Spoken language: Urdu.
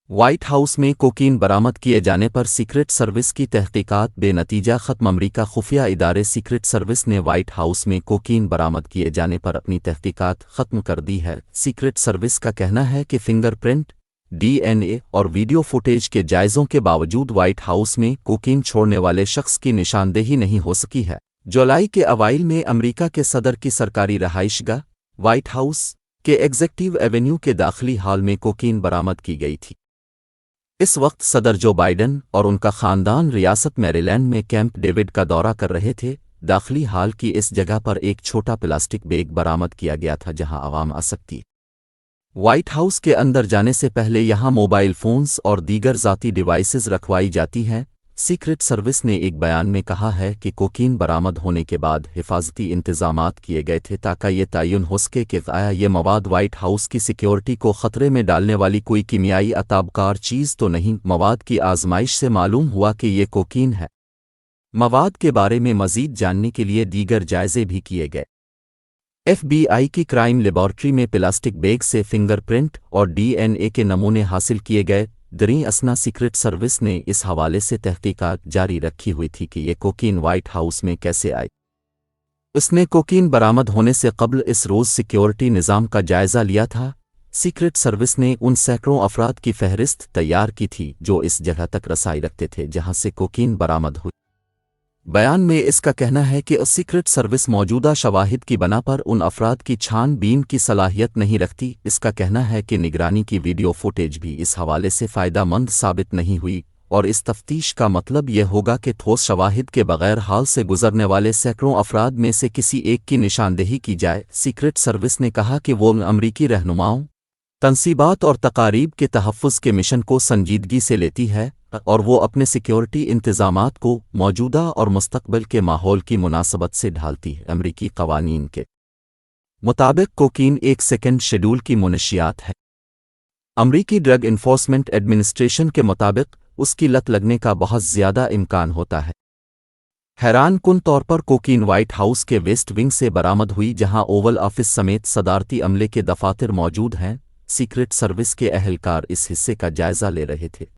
وائٹ ہاؤس میں کوکین برآمد کیے جانے پر سیکرٹ سروس کی تحقیقات بے نتیجہ ختم۔ امریکہ خفیہ ادارے سیکرٹ سروس نے وائٹ ہاؤس میں کوکین برآمد کیے جانے پر اپنی تحقیقات ختم کر دی ہے۔ سیکرٹ سروس کا کہنا ہے کہ فنگر پرنٹ، ڈی این اے اور ویڈیو فوٹیج کے جائزوں کے باوجود وائٹ ہاؤس میں کوکین چھوڑنے والے شخص کی نشاندہی نہیں ہو سکی ہے۔ جولائی کے اوائل میں امریکہ کے صدر کی سرکاری رہائش گاہ وائٹ ہاؤس کے ایگزیکٹو ایونیو کے داخلی ہال میں کوکین برآمد کی گئی تھی۔ اس وقت صدر جو بائیڈن اور ان کا خاندان ریاست میریلینڈ میں کیمپ ڈیوڈ کا دورہ کر رہے تھے۔ داخلی ہال کی اس جگہ پر ایک چھوٹا پلاسٹک بیگ برآمد کیا گیا تھا جہاں عوام آ سکتی۔ وائٹ ہاؤس کے اندر جانے سے پہلے یہاں موبائل فونز اور دیگر ذاتی ڈیوائسز رکھوائی جاتی ہیں۔ سیکرٹ سروس نے ایک بیان میں کہا ہے کہ کوکین برآمد ہونے کے بعد حفاظتی انتظامات کیے گئے تھے تاکہ یہ تعین ہو سکے کہ آیا یہ مواد وائٹ ہاؤس کی سیکیورٹی کو خطرے میں ڈالنے والی کوئی کیمیائی اتابکار چیز تو نہیں۔ مواد کی آزمائش سے معلوم ہوا کہ یہ کوکین ہے۔ مواد کے بارے میں مزید جاننے کے لیے دیگر جائزے بھی کیے گئے۔ ایف بی آئی کی کرائم لیبارٹری میں پلاسٹک بیگ سے فنگر پرنٹ اور ڈی این اے کے نمونے حاصل کیے گئے۔ دریں اثنا سیکرٹ سروس نے اس حوالے سے تحقیقات جاری رکھی ہوئی تھی کہ یہ کوکین وائٹ ہاؤس میں کیسے آئی۔ اس نے کوکین برآمد ہونے سے قبل اس روز سیکیورٹی نظام کا جائزہ لیا تھا۔ سیکرٹ سروس نے ان سینکڑوں افراد کی فہرست تیار کی تھی جو اس جگہ تک رسائی رکھتے تھے جہاں سے کوکین برآمد ہوئی۔ بیان میں اس کا کہنا ہے کہ سیکرٹ سروس موجودہ شواہد کی بنا پر ان افراد کی چھان بین کی صلاحیت نہیں رکھتی۔ اس کا کہنا ہے کہ نگرانی کی ویڈیو فوٹیج بھی اس حوالے سے فائدہ مند ثابت نہیں ہوئی اور اس تفتیش کا مطلب یہ ہوگا کہ ٹھوس شواہد کے بغیر حال سے گزرنے والے سینکڑوں افراد میں سے کسی ایک کی نشاندہی کی جائے۔ سیکرٹ سروس نے کہا کہ وہ امریکی رہنماؤں، تنصیبات اور تقاریب کے تحفظ کے مشن کو سنجیدگی سے لیتی ہے اور وہ اپنے سیکیورٹی انتظامات کو موجودہ اور مستقبل کے ماحول کی مناسبت سے ڈھالتی ہے۔ امریکی قوانین کے مطابق کوکین ایک سیکنڈ شیڈول کی منشیات ہے۔ امریکی ڈرگ انفورسمنٹ ایڈمنسٹریشن کے مطابق اس کی لت لگنے کا بہت زیادہ امکان ہوتا ہے۔ حیران کن طور پر کوکین وائٹ ہاؤس کے ویسٹ ونگ سے برآمد ہوئی جہاں اوول آفس سمیت صدارتی عملے کے دفاتر موجود ہیں۔ سیکرٹ سروس کے اہلکار اس حصے کا جائزہ لے رہے تھے۔